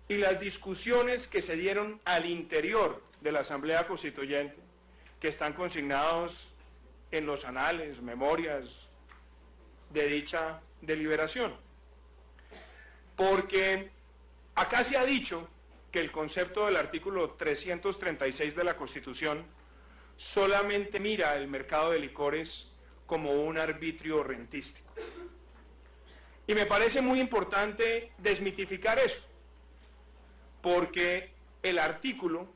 y las discusiones que se dieron al interior de la Asamblea Constituyente, que están consignados en los anales, memorias de dicha deliberación. Porque acá se ha dicho que el concepto del artículo 336 de la Constitución solamente mira el mercado de licores como un arbitrio rentístico. Y me parece muy importante desmitificar eso, porque el artículo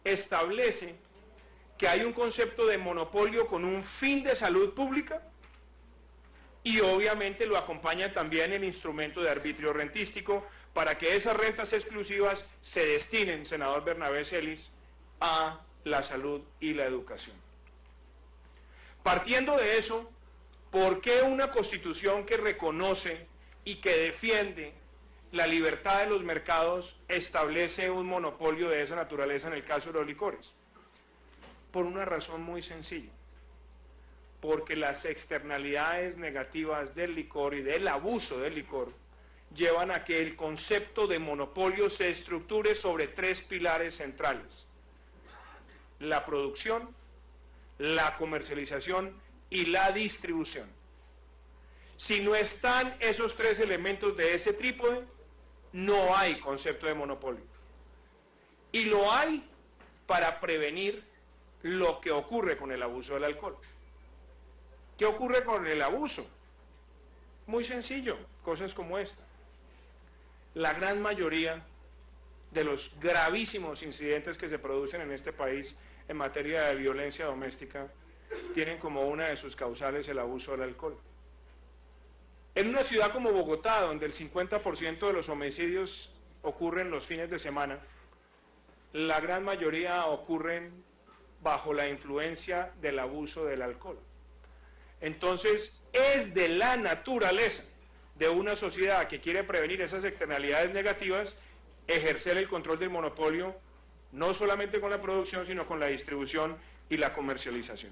establece que hay un concepto de monopolio con un fin de salud pública y obviamente lo acompaña también el instrumento de arbitrio rentístico para que esas rentas exclusivas se destinen, senador Bernabé Celis, a la salud y la educación. Partiendo de eso, ¿por qué una constitución que reconoce y que defiende la libertad de los mercados establece un monopolio de esa naturaleza en el caso de los licores? Por una razón muy sencilla, porque las externalidades negativas del licor y del abuso del licor llevan a que el concepto de monopolio se estructure sobre tres pilares centrales: la producción, la comercialización y la distribución. Si no están esos tres elementos de ese trípode, no hay concepto de monopolio. Y lo hay para prevenir lo que ocurre con el abuso del alcohol. ¿Qué ocurre con el abuso? Muy sencillo, cosas como esta. La gran mayoría de los gravísimos incidentes que se producen en este país en materia de violencia doméstica tienen como una de sus causales el abuso del alcohol. En una ciudad como Bogotá, donde el 50% de los homicidios ocurren los fines de semana, la gran mayoría ocurren bajo la influencia del abuso del alcohol. Entonces, es de la naturaleza de una sociedad que quiere prevenir esas externalidades negativas, ejercer el control del monopolio, no solamente con la producción, sino con la distribución y la comercialización.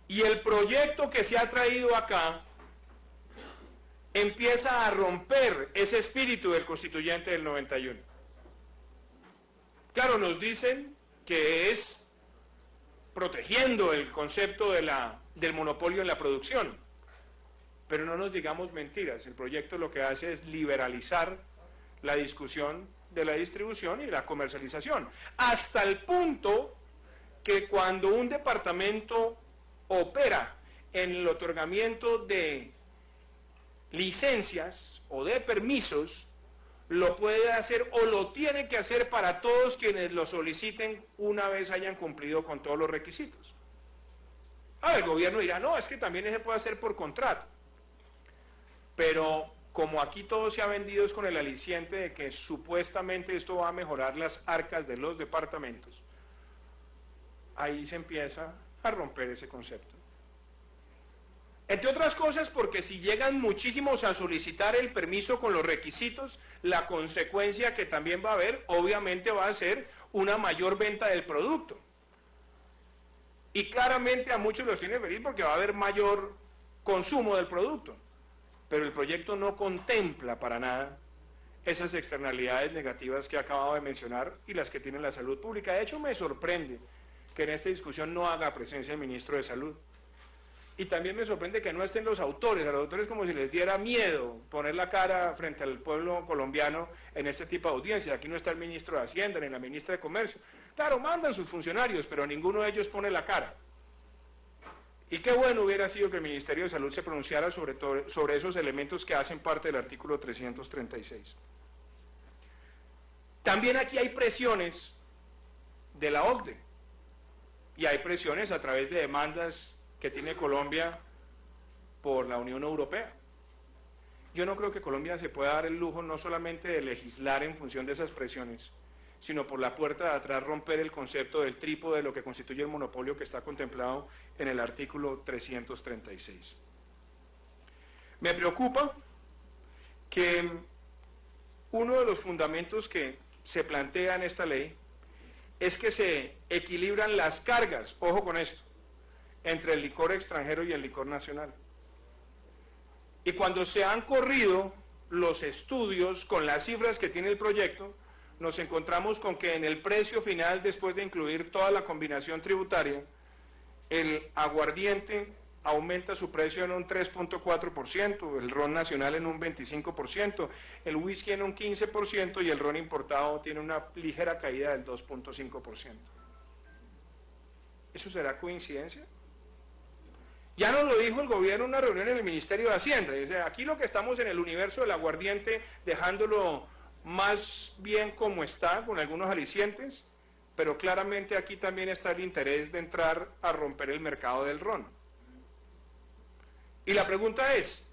Y el proyecto que se ha traído acá empieza a romper ese espíritu del constituyente del 91. Claro, nos dicen que es protegiendo el concepto del monopolio en la producción, pero no nos digamos mentiras. El proyecto lo que hace es liberalizar la discusión de la distribución y la comercialización, hasta el punto que cuando un departamento opera en el otorgamiento de licencias o de permisos, lo puede hacer o lo tiene que hacer para todos quienes lo soliciten una vez hayan cumplido con todos los requisitos. Ahora el gobierno dirá, no, es que también se puede hacer por contrato. Pero como aquí todo se ha vendido es con el aliciente de que supuestamente esto va a mejorar las arcas de los departamentos, ahí se empieza a romper ese concepto. Entre otras cosas porque si llegan muchísimos a solicitar el permiso con los requisitos, la consecuencia que también va a haber, obviamente va a ser una mayor venta del producto. Y claramente a muchos los tiene feliz porque va a haber mayor consumo del producto. Pero el proyecto no contempla para nada esas externalidades negativas que acabado de mencionar y las que tiene la salud pública. De hecho, me sorprende que en esta discusión no haga presencia el ministro de Salud. Y también me sorprende que no estén los autores. A los autores como si les diera miedo poner la cara frente al pueblo colombiano en este tipo de audiencia. Aquí no está el ministro de Hacienda ni la ministra de Comercio. Claro, mandan sus funcionarios, pero ninguno de ellos pone la cara. Y qué bueno hubiera sido que el Ministerio de Salud se pronunciara sobre esos elementos que hacen parte del artículo 336. También aquí hay presiones de la OCDE y hay presiones a través de demandas que tiene Colombia por la Unión Europea. Yo no creo que Colombia se pueda dar el lujo no solamente de legislar en función de esas presiones, sino por la puerta de atrás romper el concepto del trípode de lo que constituye el monopolio que está contemplado en el artículo 336. Me preocupa que uno de los fundamentos que se plantea en esta ley es que se equilibran las cargas, ojo con esto, entre el licor extranjero y el licor nacional. Y cuando se han corrido los estudios, con las cifras que tiene el proyecto, nos encontramos con que en el precio final, después de incluir toda la combinación tributaria, el aguardiente aumenta su precio en un 3.4%, el ron nacional en un 25%, el whisky en un 15% y el ron importado tiene una ligera caída del 2.5%. ¿Eso será coincidencia? Ya nos lo dijo el gobierno en una reunión en el Ministerio de Hacienda. Dice, aquí lo que estamos en el universo del aguardiente, dejándolo más bien como está, con algunos alicientes, pero claramente aquí también está el interés de entrar a romper el mercado del ron. Y la pregunta es,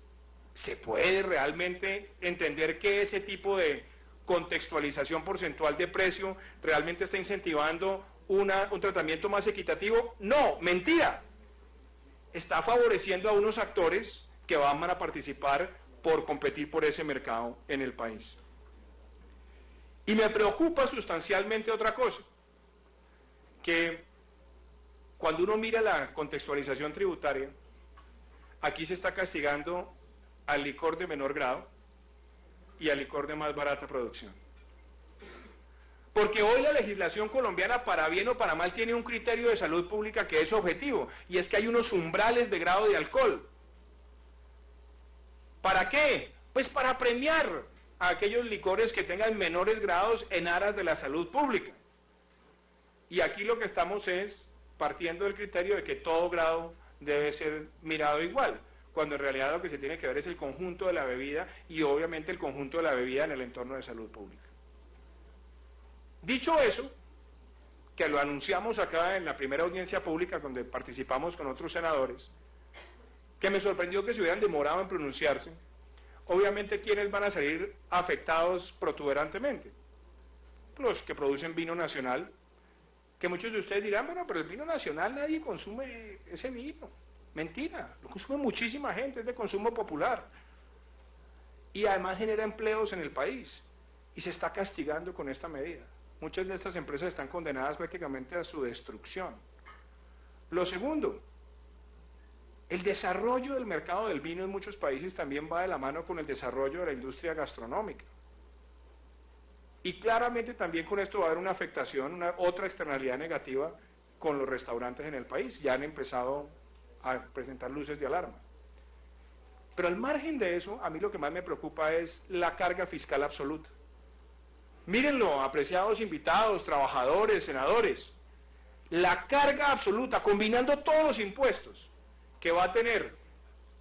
¿se puede realmente entender que ese tipo de contextualización porcentual de precio realmente está incentivando un tratamiento más equitativo? No, mentira. Está favoreciendo a unos actores que van a participar por competir por ese mercado en el país. Y me preocupa sustancialmente otra cosa, que cuando uno mira la contextualización tributaria, aquí se está castigando al licor de menor grado y al licor de más barata producción. Porque hoy la legislación colombiana, para bien o para mal, tiene un criterio de salud pública que es objetivo, y es que hay unos umbrales de grado de alcohol. ¿Para qué? Pues para premiar a aquellos licores que tengan menores grados en aras de la salud pública. Y aquí lo que estamos es partiendo del criterio de que todo grado debe ser mirado igual, cuando en realidad lo que se tiene que ver es el conjunto de la bebida y obviamente el conjunto de la bebida en el entorno de salud pública. Dicho eso, que lo anunciamos acá en la primera audiencia pública donde participamos con otros senadores, que me sorprendió que se hubieran demorado en pronunciarse, obviamente ¿quiénes van a salir afectados protuberantemente? Los que producen vino nacional, que muchos de ustedes dirán, bueno, pero el vino nacional nadie consume ese vino. Mentira, lo consume muchísima gente, es de consumo popular. Y además genera empleos en el país, y se está castigando con esta medida. Muchas de estas empresas están condenadas prácticamente a su destrucción. Lo segundo, el desarrollo del mercado del vino en muchos países también va de la mano con el desarrollo de la industria gastronómica. Y claramente también con esto va a haber una afectación, otra externalidad negativa con los restaurantes en el país. Ya han empezado a presentar luces de alarma. Pero al margen de eso, a mí lo que más me preocupa es la carga fiscal absoluta. Mírenlo, apreciados invitados, trabajadores, senadores, la carga absoluta, combinando todos los impuestos que va a tener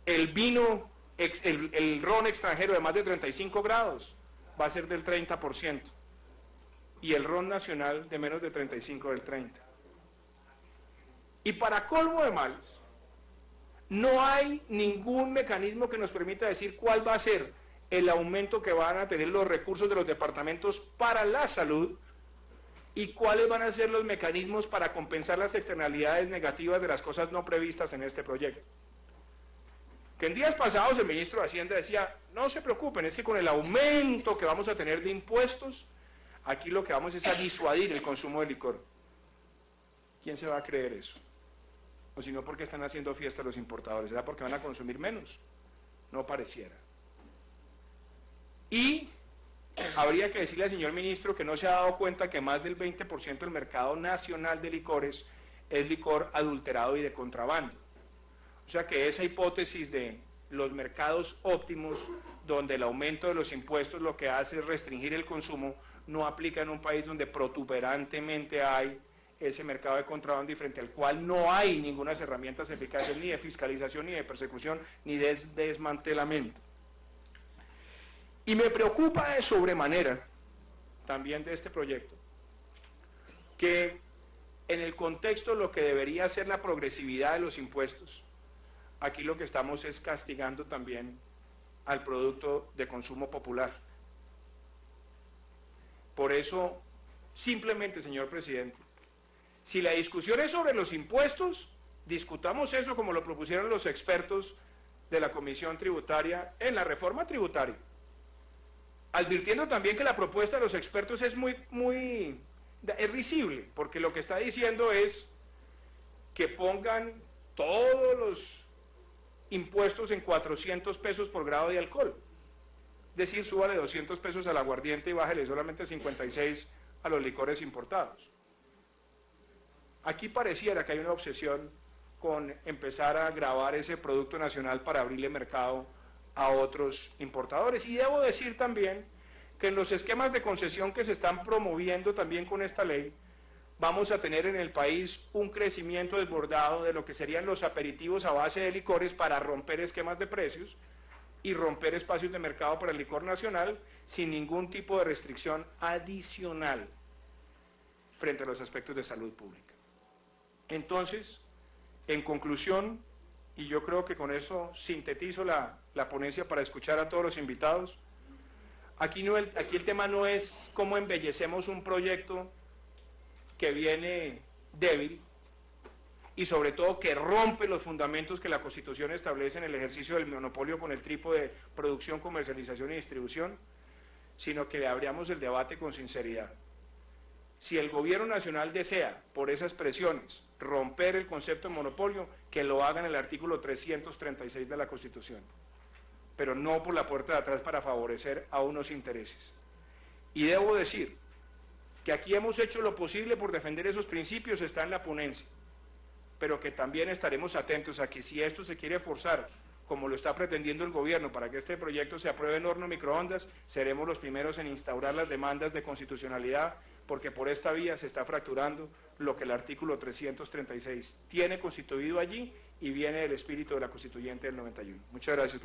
el vino, el ron extranjero de más de 35 grados, va a ser del 30%, y el ron nacional de menos de 35 del 30%. Y para colmo de males, no hay ningún mecanismo que nos permita decir cuál va a ser el aumento que van a tener los recursos de los departamentos para la salud y cuáles van a ser los mecanismos para compensar las externalidades negativas de las cosas no previstas en este proyecto. Que en días pasados el ministro de Hacienda decía, no se preocupen, es que con el aumento que vamos a tener de impuestos, aquí lo que vamos es a disuadir el consumo de licor. ¿Quién se va a creer eso? O si no, ¿por qué están haciendo fiesta los importadores? ¿Será porque van a consumir menos? No pareciera. Y habría que decirle al señor ministro que no se ha dado cuenta que más del 20% del mercado nacional de licores es licor adulterado y de contrabando. O sea que esa hipótesis de los mercados óptimos, donde el aumento de los impuestos lo que hace es restringir el consumo, no aplica en un país donde protuberantemente hay ese mercado de contrabando y frente al cual no hay ninguna herramientas eficaces ni de fiscalización, ni de persecución, ni de desmantelamiento. Y me preocupa de sobremanera, también de este proyecto, que en el contexto lo que debería ser la progresividad de los impuestos, aquí lo que estamos es castigando también al producto de consumo popular. Por eso, simplemente, señor presidente, si la discusión es sobre los impuestos, discutamos eso como lo propusieron los expertos de la Comisión Tributaria en la reforma tributaria. Advirtiendo también que la propuesta de los expertos es es risible, porque lo que está diciendo es que pongan todos los impuestos en 400 pesos por grado de alcohol. Es decir, súbale 200 pesos al aguardiente y bájale solamente 56 a los licores importados. Aquí pareciera que hay una obsesión con empezar a gravar ese producto nacional para abrirle mercado a otros importadores. Y debo decir también que en los esquemas de concesión que se están promoviendo también con esta ley, vamos a tener en el país un crecimiento desbordado de lo que serían los aperitivos a base de licores para romper esquemas de precios y romper espacios de mercado para el licor nacional sin ningún tipo de restricción adicional frente a los aspectos de salud pública. Entonces, en conclusión, y yo creo que con eso sintetizo la ponencia para escuchar a todos los invitados, aquí el tema no es cómo embellecemos un proyecto que viene débil y sobre todo que rompe los fundamentos que la Constitución establece en el ejercicio del monopolio con el trípode de producción, comercialización y distribución, sino que le abramos el debate con sinceridad. Si el gobierno nacional desea, por esas presiones, romper el concepto de monopolio, que lo haga en el artículo 336 de la Constitución, pero no por la puerta de atrás para favorecer a unos intereses. Y debo decir que aquí hemos hecho lo posible por defender esos principios, está en la ponencia, pero que también estaremos atentos a que si esto se quiere forzar, como lo está pretendiendo el gobierno, para que este proyecto se apruebe en horno microondas, seremos los primeros en instaurar las demandas de constitucionalidad, porque por esta vía se está fracturando lo que el artículo 336 tiene constituido allí y viene del espíritu de la Constituyente del 91. Muchas gracias.